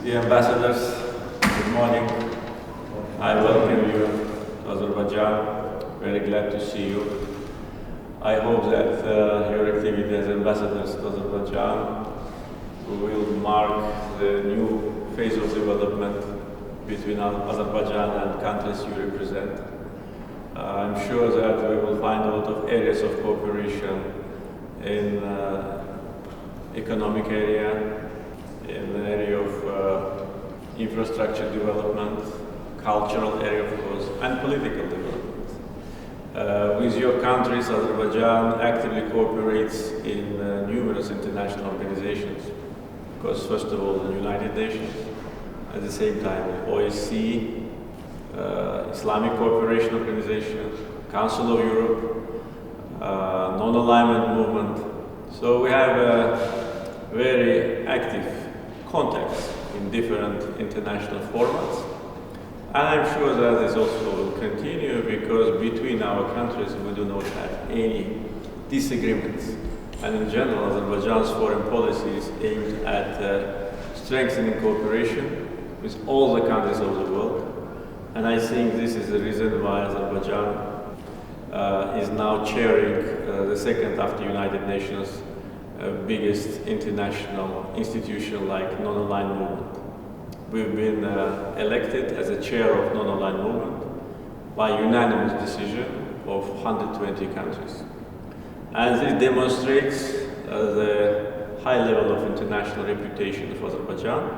Dear ambassadors, good morning. I welcome you to Azerbaijan. Very glad to see you. I hope that your activity as ambassadors to Azerbaijan will mark the new phase of development between Azerbaijan and countries you represent. I'm sure that we will find a lot of areas of cooperation in economic area, in the area of infrastructure development, cultural area of course, and political development. With your countries, Azerbaijan actively cooperates in numerous international organizations. Because first of all, the United Nations, at the same time OSCE, Islamic Cooperation Organization, Council of Europe, non-alignment movement. So we have very active contacts in different international formats. And I'm sure that this also will continue because between our countries we do not have any disagreements. And in general, Azerbaijan's foreign policy is aimed at strengthening cooperation with all the countries of the world. And I think this is the reason why Azerbaijan is now chairing the second after United Nations biggest international institution like non-aligned movement. We've been elected as a chair of non-aligned movement by unanimous decision of 120 countries. And this demonstrates the high level of international reputation of Azerbaijan,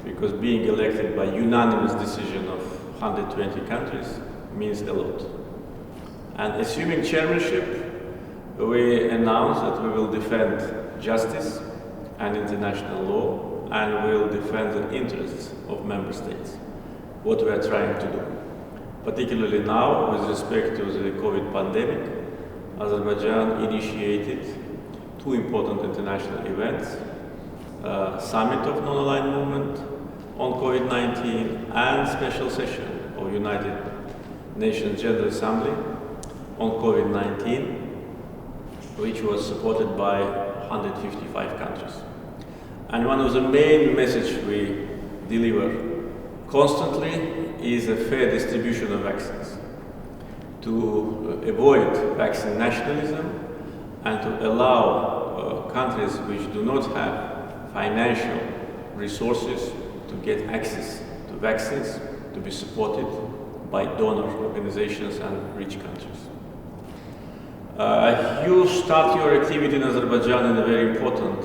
because being elected by unanimous decision of 120 countries means a lot. And assuming chairmanship, we announce that we will defend justice and international law, and we will defend the interests of member states, what we are trying to do. Particularly now, with respect to the COVID pandemic, Azerbaijan initiated two important international events, Summit of Non-Aligned Movement on COVID-19 and special session of United Nations General Assembly on COVID-19, which was supported by 155 countries. And one of the main messages we deliver constantly is a fair distribution of vaccines, to avoid vaccine nationalism and to allow countries which do not have financial resources to get access to vaccines to be supported by donor organizations and rich countries. You start your activity in Azerbaijan in a very important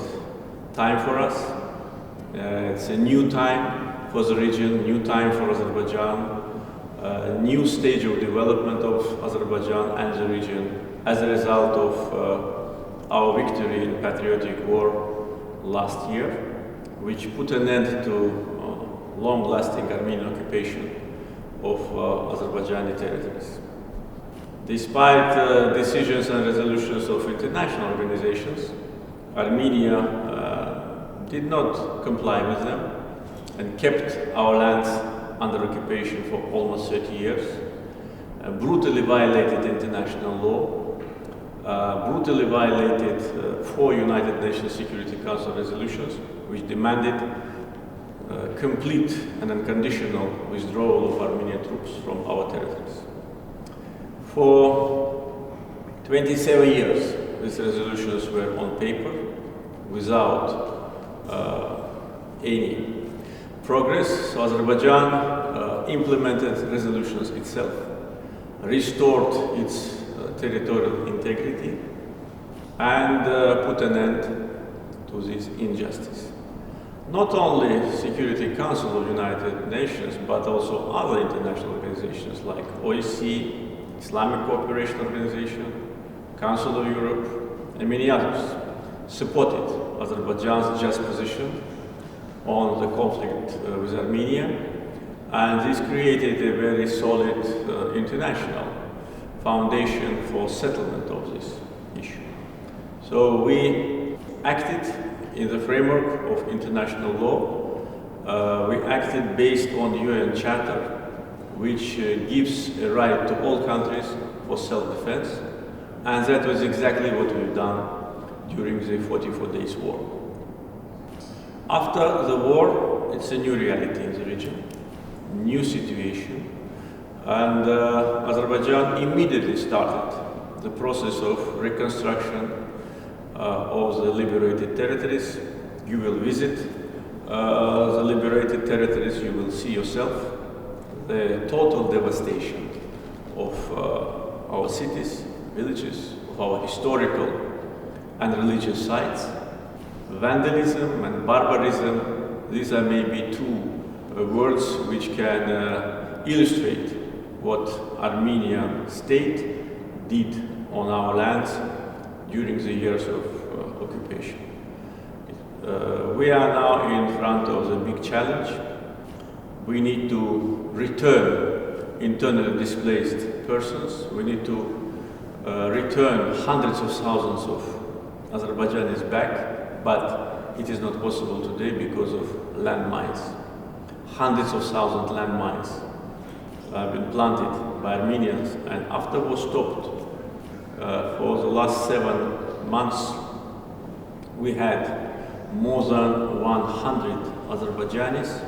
time for us. It's a new time for the region, new time for Azerbaijan, a new stage of development of Azerbaijan and the region as a result of our victory in patriotic war last year, which put an end to long-lasting Armenian occupation of Azerbaijani territories. Despite decisions and resolutions of international organizations, Armenia did not comply with them and kept our lands under occupation for almost 30 years, brutally violated international law, brutally violated 4 United Nations Security Council resolutions which demanded complete and unconditional withdrawal of Armenian troops from our territories. For 27 years, these resolutions were on paper without any progress. So Azerbaijan implemented resolutions itself, restored its territorial integrity, and put an end to this injustice. Not only Security Council of United Nations, but also other international organizations like OSCE, Islamic Cooperation Organization, Council of Europe, and many others supported Azerbaijan's just position on the conflict with Armenia, and this created a very solid international foundation for settlement of this issue. So we acted in the framework of international law. We acted based on the UN Charter, which gives a right to all countries for self-defense, and that was exactly what we've done during the 44 days war. After the war, it's a new reality in the region, new situation, and Azerbaijan immediately started the process of reconstruction of the liberated territories. You will visit the liberated territories, you will see yourself the total devastation of our cities, villages, of our historical and religious sites. Vandalism and barbarism, these are maybe two words which can illustrate what Armenian state did on our lands during the years of occupation. We are now in front of the big challenge. We need to return internally displaced persons. We need to return hundreds of thousands of Azerbaijanis back, but it is not possible today because of landmines. Hundreds of thousands of landmines have been planted by Armenians, and after war stopped, for the last 7 months, we had more than 100 Azerbaijanis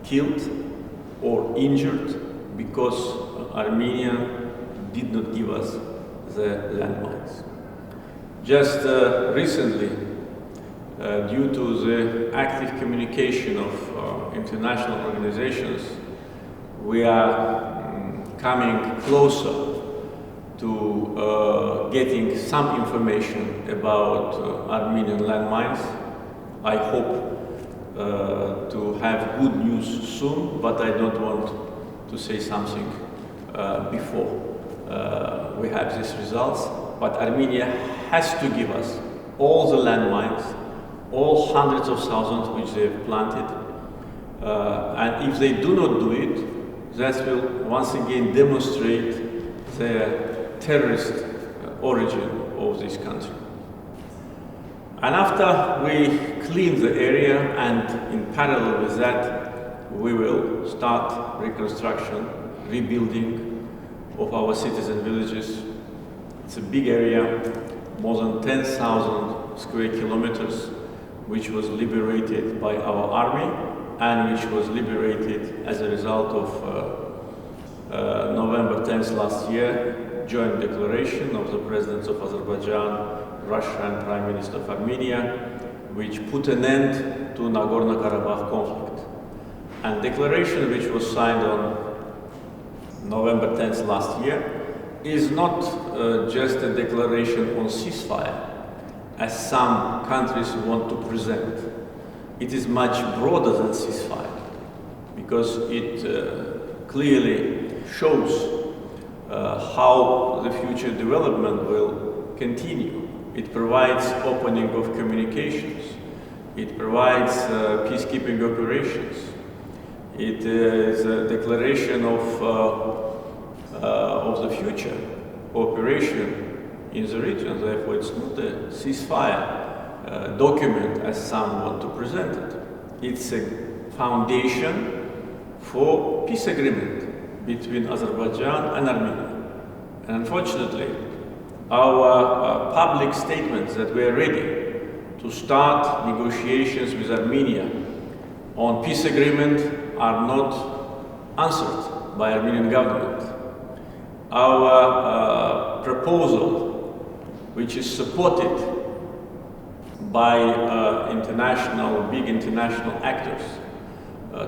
killed or injured because Armenia did not give us the landmines. Just recently, due to the active communication of international organizations, we are coming closer to getting some information about Armenian landmines. I hope to have good news soon, but I don't want to say something before we have these results. But Armenia has to give us all the landmines, all hundreds of thousands which they have planted. And if they do not do it, that will once again demonstrate the terrorist origin of this country. And after we clean the area, and in parallel with that, we will start reconstruction, rebuilding of our cities and villages. It's a big area, more than 10,000 square kilometers, which was liberated by our army and which was liberated as a result of November 10th last year, joint declaration of the presidents of Azerbaijan, Russia and Prime Minister of Armenia, which put an end to Nagorno-Karabakh conflict. And declaration which was signed on November 10th last year is not just a declaration on ceasefire, as some countries want to present. It is much broader than ceasefire, because it clearly shows how the future development will continue. It provides opening of communications. It provides peacekeeping operations. It is a declaration of the future cooperation in the region. Therefore, it's not a ceasefire document as some want to present it. It's a foundation for peace agreement between Azerbaijan and Armenia. And unfortunately, our public statements that we are ready to start negotiations with Armenia on peace agreement are not answered by Armenian government. Our proposal, which is supported by big international actors,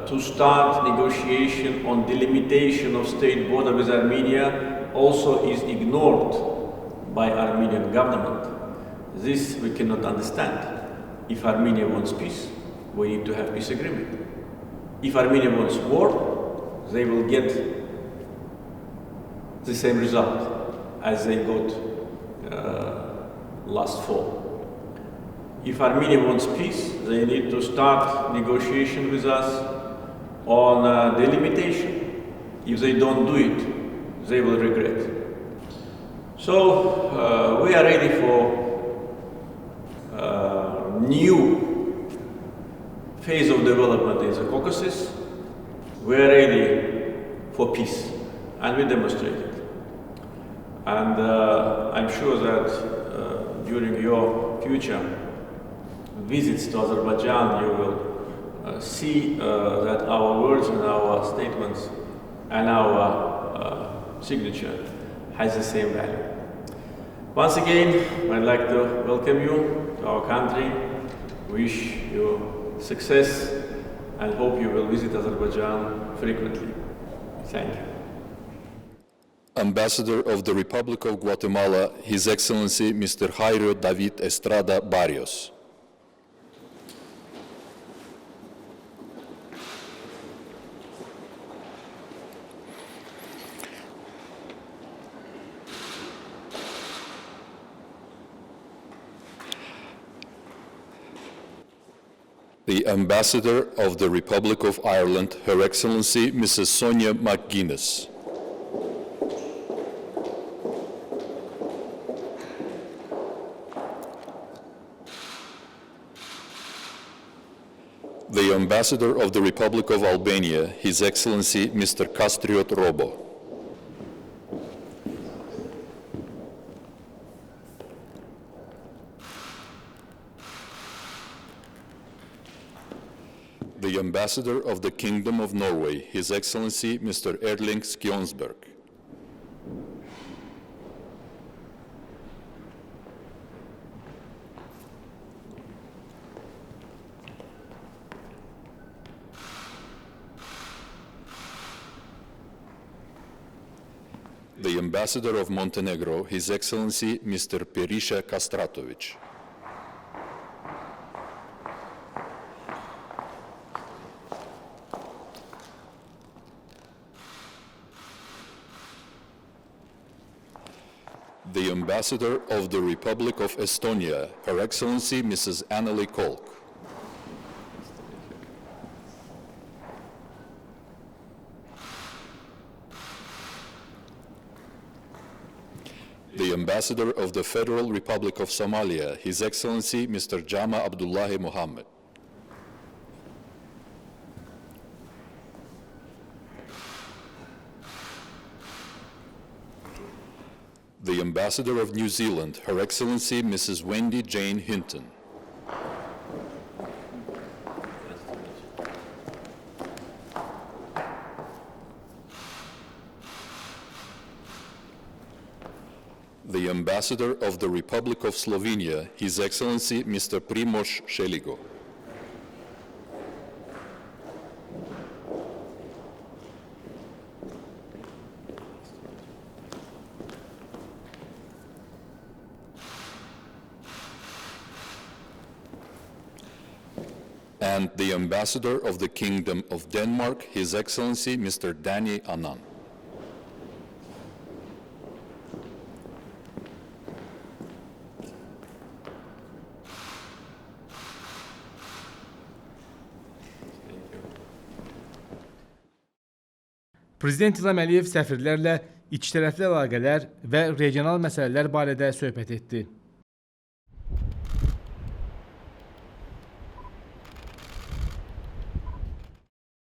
to start negotiation on delimitation of state border with Armenia, also is ignored by Armenian government. This we cannot understand. If Armenia wants peace, we need to have peace agreement. If Armenia wants war, they will get the same result as they got last fall. If Armenia wants peace, they need to start negotiation with us on delimitation. If they don't do it, they will regret. So we are ready for new phase of development in the Caucasus. We are ready for peace, and we demonstrate it. And I'm sure that during your future visits to Azerbaijan, you will see that our words and our statements and our signature has the same value. Once again, I'd like to welcome you to our country, wish you success, and hope you will visit Azerbaijan frequently. Thank you. Ambassador of the Republic of Guatemala, His Excellency Mr. Jairo David Estrada Barrios. The Ambassador of the Republic of Ireland, Her Excellency Mrs. Sonia McGuinness. The Ambassador of the Republic of Albania, His Excellency Mr. Kastriot Robo. The Ambassador of the Kingdom of Norway, His Excellency Mr. Erling Skjonsberg. The Ambassador of Montenegro, His Excellency Mr. Periša Kastratović. The Ambassador of the Republic of Estonia, Her Excellency Mrs. Anneli Kolk. The Ambassador of the Federal Republic of Somalia, His Excellency Mr. Jama Abdullahi Mohammed. The Ambassador of New Zealand, Her Excellency Mrs. Wendy Jane Hinton. The Ambassador of the Republic of Slovenia, His Excellency Mr. Primož Šeligo. And the Ambassador of the Kingdom of Denmark, His Excellency Mr. Danny Annan. Prezident İlham Əliyev səfirlərlə ikitərəfli əlaqələr və regional məsələlər barədə söhbət etdi.